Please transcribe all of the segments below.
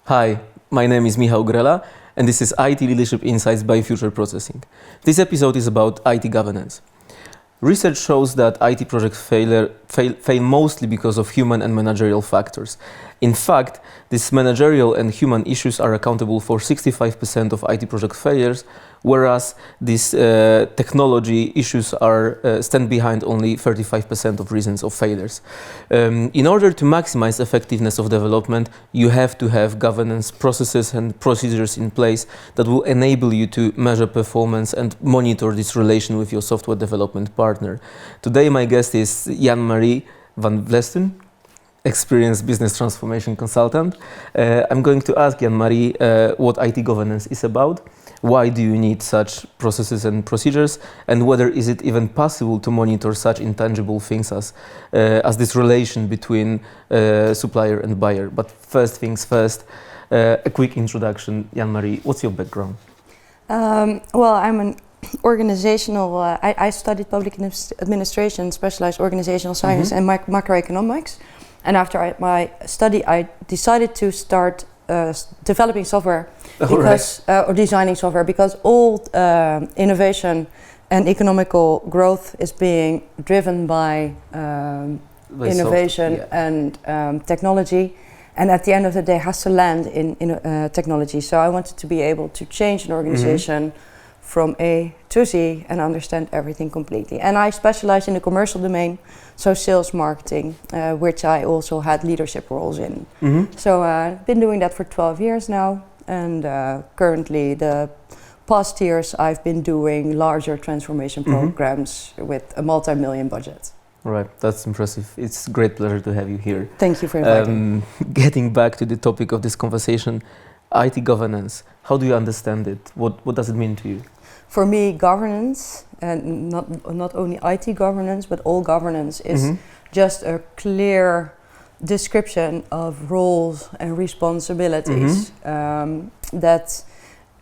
Hi, my name is Michał Grela, and this is IT Leadership Insights by Future Processing. This episode is about IT governance. Research shows that IT projects fail mostly because of human and managerial factors. In fact, these managerial and human issues are accountable for 65% of IT project failures, whereas these technology issues stand behind only 35% of reasons of failures. In order to maximize effectiveness of development, you have to have governance processes and procedures in place that will enable you to measure performance and monitor this relation with your software development partner. Today my guest is Janne Marie Van Vlastuin, experienced business transformation consultant. I'm going to ask Janne Marie what IT governance is about, why do you need such processes and procedures, and whether is it even possible to monitor such intangible things as this relation between supplier and buyer. But first things first, a quick introduction. Janne Marie, what's your background? Well, I'm an organizational, I studied public administration, specialized organizational science and macroeconomics. And after my study, I decided to start developing software or designing software, because all innovation and economical growth is being driven by innovation and technology. And at the end of the day, has to land in technology. So I wanted to be able to change an organization from A to Z and understand everything completely. And I specialize in the commercial domain, so sales, marketing, which I also had leadership roles in. So I've been doing that for 12 years now, and currently the past years I've been doing larger transformation programs with a multi-million budget. Right, that's impressive. It's a great pleasure to have you here. Thank you for inviting me. Getting back to the topic of this conversation, IT governance, how do you understand it? What does it mean to you? For me, governance, and not only IT governance, but all governance is just a clear description of roles and responsibilities, that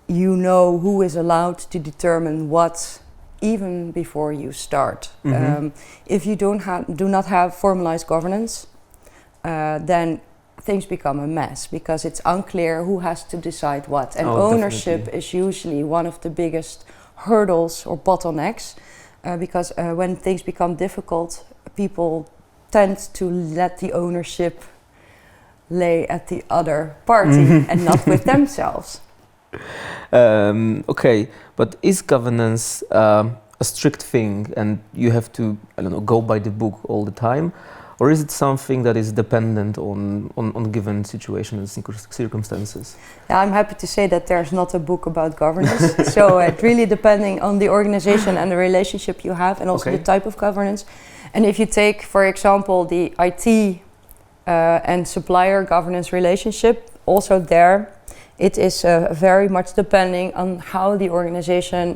you know who is allowed to determine what even before you start. If you do not have formalized governance, then things become a mess, because it's unclear who has to decide what. And ownership is usually one of the biggest hurdles or bottlenecks, because when things become difficult, people tend to let the ownership lay at the other party and not with themselves. Okay, but is governance a strict thing and you have to, I don't know, go by the book all the time? Or is it something that is dependent on given situation and circumstances? Yeah, I'm happy to say that there's not a book about governance. So it's really depending on the organization and the relationship you have, and also the type of governance. And if you take, for example, the IT and supplier governance relationship, also there, it is very much depending on how the organization,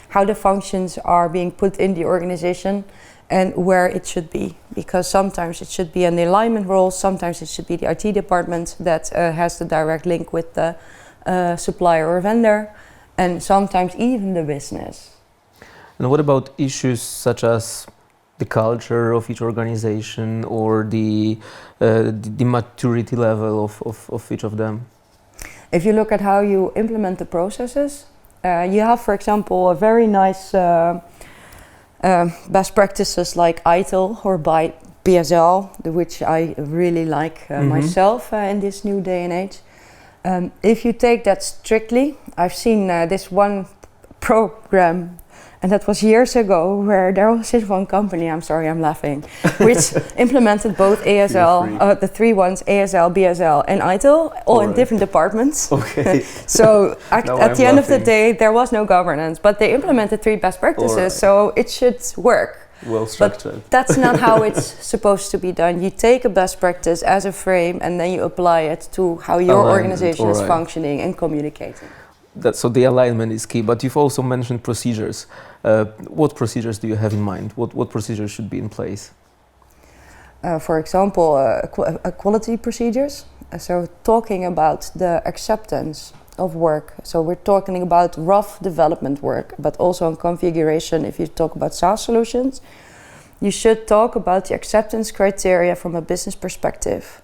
how the functions are being put in the organization, and where it should be, because sometimes it should be an alignment role, sometimes it should be the IT department that has the direct link with the supplier or vendor, and sometimes even the business. And what about issues such as the culture of each organization or the maturity level of each of them? If you look at how you implement the processes, you have, for example, a very nice best practices like ITIL or by BSL, which I really like myself in this new day and age. If you take that strictly, I've seen this one program, and that was years ago, where there was this one company, I'm sorry, I'm laughing, which implemented both ASL, the three ones, ASL, BSL and ITIL, all in different departments. So at the end of the day, there was no governance, but they implemented three best practices, so it should work. Well structured. But that's not how it's supposed to be done. You take a best practice as a frame, and then you apply it to how your organization is functioning and communicating. So the alignment is key, but you've also mentioned procedures. What procedures do you have in mind? What procedures should be in place? For example, quality procedures. So talking about the acceptance of work. So we're talking about rough development work, but also on configuration. If you talk about SaaS solutions, you should talk about the acceptance criteria from a business perspective.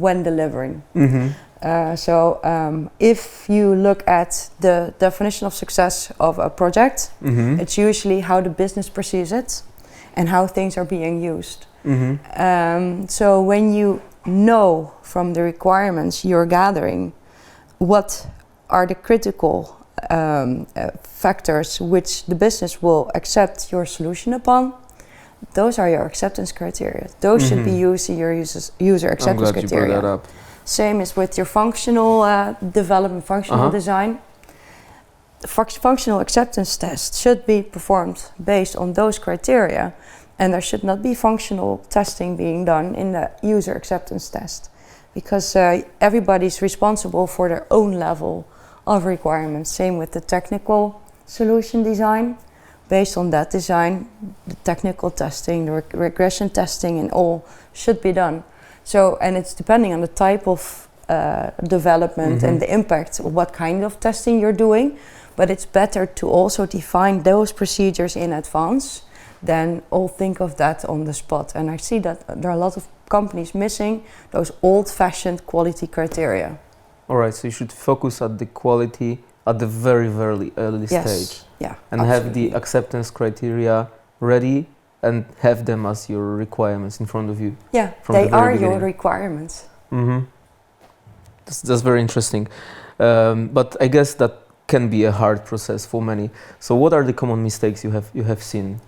when delivering. If you look at the definition of success of a project, it's usually how the business perceives it and how things are being used. So when you know from the requirements you're gathering what are the critical factors which the business will accept your solution upon, those are your acceptance criteria. Those should be used in your user acceptance criteria. I'm glad you brought that up. Same as with your functional development, functional design. The functional acceptance test should be performed based on those criteria, and there should not be functional testing being done in the user acceptance test, because everybody's responsible for their own level of requirements. Same with the technical solution design. Based on that design, the technical testing, the regression testing, and all should be done. So, and it's depending on the type of development and the impact of what kind of testing you're doing. But it's better to also define those procedures in advance than all think of that on the spot. And I see that there are a lot of companies missing those old-fashioned quality criteria. All right, so you should focus at the quality at the very, very early stage. Yeah, and absolutely. have the acceptance criteria ready and have them as your requirements in front of you. Yeah, they are your requirements. That's very interesting. But I guess that can be a hard process for many. So what are the common mistakes you have seen?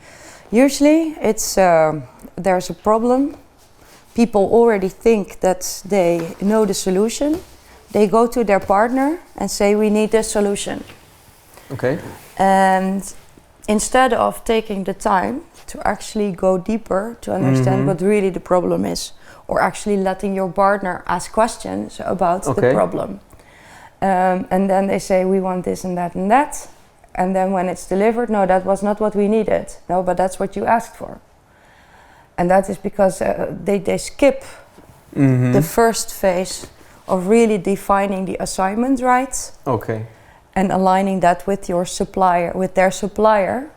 Usually it's there's a problem. People already think that they know the solution. They go to their partner and say, we need this solution. Okay. And instead of taking the time to actually go deeper to understand what really the problem is, or actually letting your partner ask questions about the problem. And then they say, we want this and that and that. And then when it's delivered, no, that was not what we needed. No, but that's what you asked for. And that is because they skip the first phase of really defining the assignment rights. Okay. And aligning that with your supplier, with their supplier,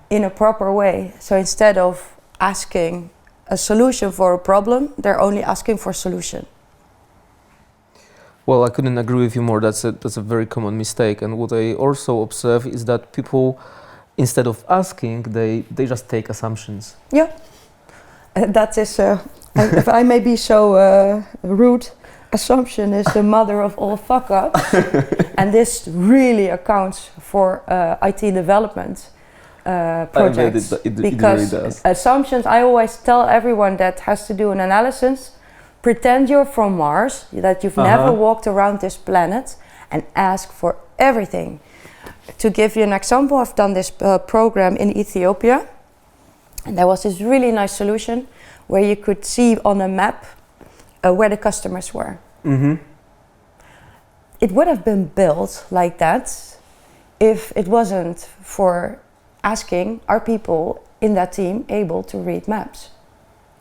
in a proper way. So instead of asking a solution for a problem, they're only asking for a solution. Well, I couldn't agree with you more. That's a very common mistake. And what I also observe is that people, instead of asking, they just take assumptions. Yeah, that is. If I may be so rude, assumption is the mother of all fuck ups, and this really accounts for IT development projects. It because really does. Assumptions, I always tell everyone that has to do an analysis, pretend you're from Mars, that you've never walked around this planet, and ask for everything. To give you an example, I've done this program in Ethiopia, and there was this really nice solution where you could see on a map where the customers were. It would have been built like that if it wasn't for asking, are people in that team able to read maps?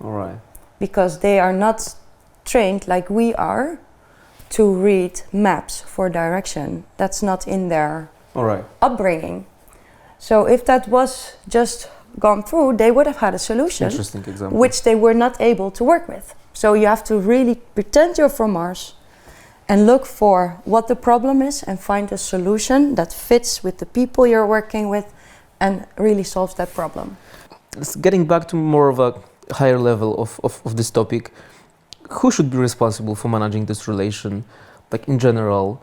All right. Because they are not trained like we are to read maps for direction. That's not in their upbringing. So if that was just gone through, they would have had a solution. Interesting example. Which they were not able to work with. So you have to really pretend you're from Mars and look for what the problem is and find a solution that fits with the people you're working with and really solves that problem. Getting back to more of a higher level of this topic, who should be responsible for managing this relation, like in general,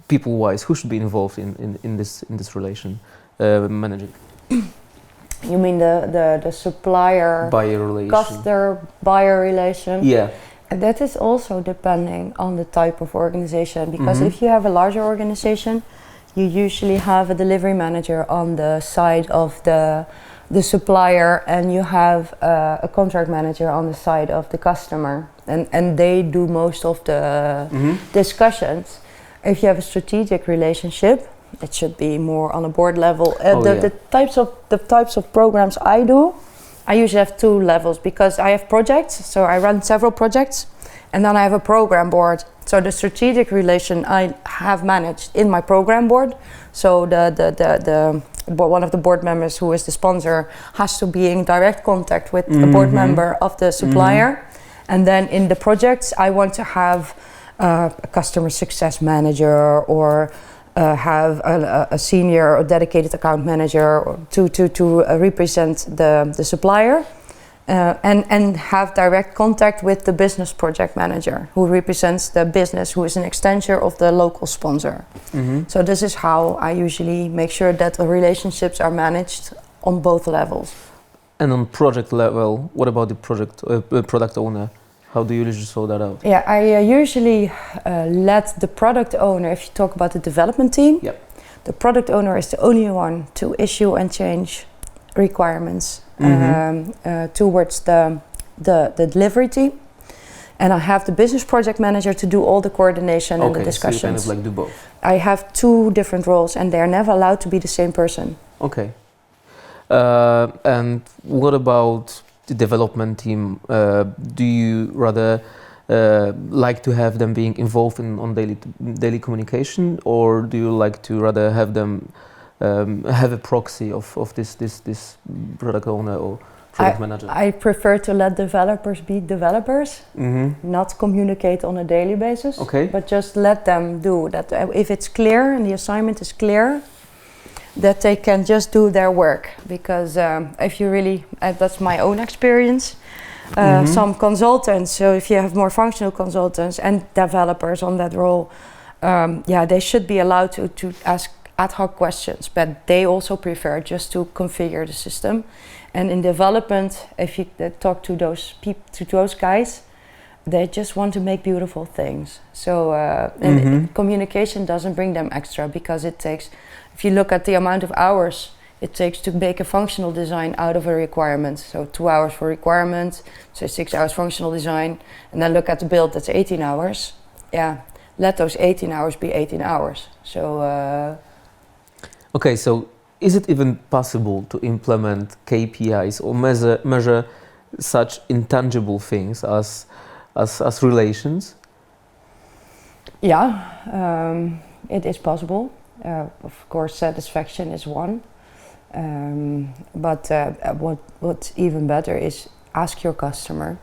people-wise, who should be involved in this relation, managing? You mean the supplier buyer relation, customer buyer relation? Yeah. And that is also depending on the type of organization, because if you have a larger organization, you usually have a delivery manager on the side of the supplier, and you have a contract manager on the side of the customer, and they do most of the discussions. If you have a strategic relationship, it should be more on a board level. The types of programs I do, I usually have two levels, because I have projects, so I run several projects, and then I have a program board. So the strategic relation I have managed in my program board. So the one of the board members, who is the sponsor, has to be in direct contact with a board member of the supplier, And then in the projects, I want to have a customer success manager or have a senior or dedicated account manager or to represent the supplier. And have direct contact with the business project manager who represents the business, who is an extension of the local sponsor. So this is how I usually make sure that the relationships are managed on both levels. And on project level, what about the product owner? How do you usually sort that out? Yeah, I usually let the product owner, if you talk about the development team, the product owner is the only one to issue and change requirements towards the delivery team, and I have the business project manager to do all the coordination and the discussions. So you kind of like do both. I have 2 different roles, and they're never allowed to be the same person. Okay. And what about the development team? Do you rather like to have them being involved on daily communication, or do you like to rather have them have a proxy of this product owner or product manager? I prefer to let developers be developers, not communicate on a daily basis, but just let them do that. If it's clear and the assignment is clear, that they can just do their work. Because if you really, that's my own experience, some consultants, so if you have more functional consultants and developers on that role, they should be allowed to ask ad hoc questions, but they also prefer just to configure the system. And in development, if you talk to those guys, they just want to make beautiful things. So communication doesn't bring them extra, because it takes, if you look at the amount of hours it takes to make a functional design out of a requirement, so 2 hours for requirement, so 6 hours functional design, and then look at the build, that's 18 hours. Let those 18 hours be 18 hours. So okay, so is it even possible to implement KPIs or measure such intangible things as relations? It is possible. Of course, satisfaction is one. But what's even better is ask your customer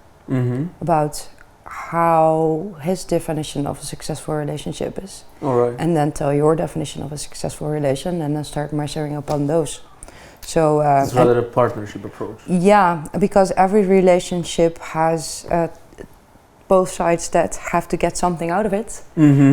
about how his definition of a successful relationship is. All right. And then tell your definition of a successful relation, and then start measuring upon those. So it's rather a partnership approach. Yeah, because every relationship has both sides that have to get something out of it,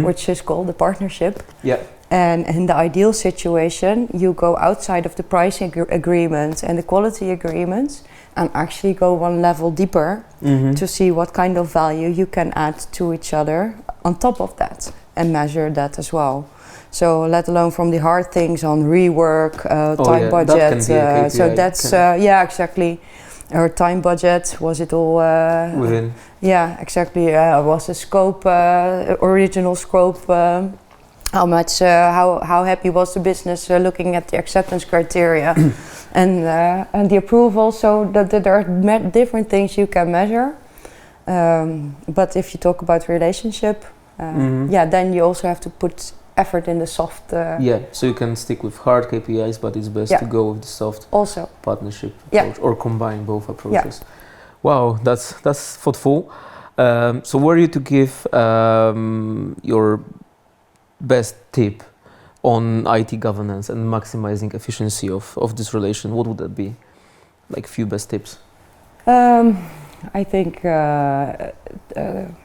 which is called the partnership. Yeah. And in the ideal situation, you go outside of the pricing agreement and the quality agreements and actually go one level deeper to see what kind of value you can add to each other on top of that, and measure that as well. So let alone from the hard things on rework, time budget. That can be a KPI, so that's, exactly. Our time budget, was it all within? Yeah, exactly. Was the scope, original scope, how much, how happy was the business looking at the acceptance criteria and the approval, so that there are different things you can measure. But if you talk about relationship, then you also have to put effort in the soft. So you can stick with hard KPIs, but it's best to go with the soft also partnership approach, or combine both approaches. Wow, that's thoughtful. So were you to give your best tip on IT governance and maximizing efficiency of this relation, what would that be? Like few best tips? I think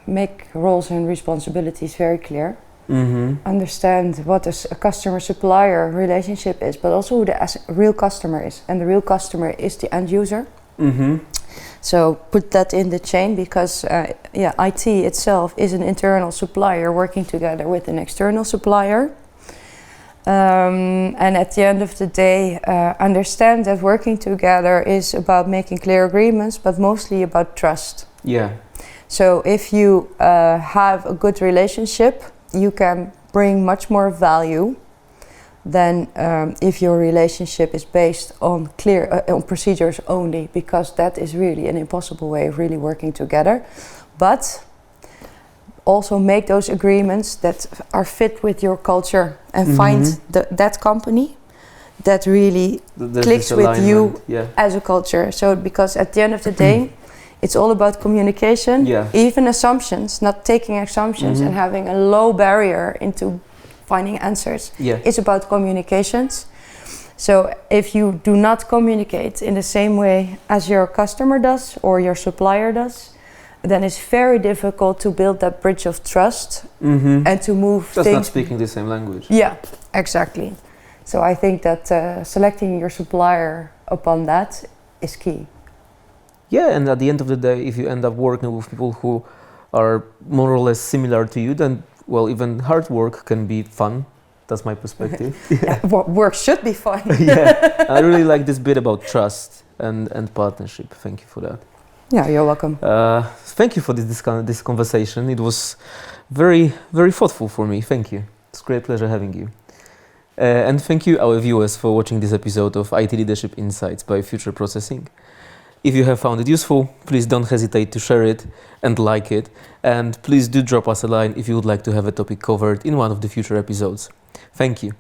make roles and responsibilities very clear. Understand what a customer-supplier relationship is, but also who the real customer is. And the real customer is the end user. So put that in the chain, because IT itself is an internal supplier working together with an external supplier. And at the end of the day, understand that working together is about making clear agreements, but mostly about trust. So if you have a good relationship, you can bring much more value than if your relationship is based on clear on procedures only, because that is really an impossible way of really working together. But also make those agreements that are fit with your culture, and find that company that really clicks with you as a culture. So because at the end of the day, It's all about communication, even assumptions, not taking assumptions and having a low barrier into finding answers. It's about communications. So if you do not communicate in the same way as your customer does or your supplier does, then it's very difficult to build that bridge of trust and to move just things. Not speaking the same language. Yeah, exactly. So I think that selecting your supplier upon that is key. Yeah, and at the end of the day, if you end up working with people who are more or less similar to you, then, well, even hard work can be fun. That's my perspective. Work should be fun. I really like this bit about trust and partnership. Thank you for that. Yeah, you're welcome. Thank you for this conversation. It was very, very thoughtful for me. Thank you. It's a great pleasure having you. And thank you, our viewers, for watching this episode of IT Leadership Insights by Future Processing. If you have found it useful, please don't hesitate to share it and like it. And please do drop us a line if you would like to have a topic covered in one of the future episodes. Thank you.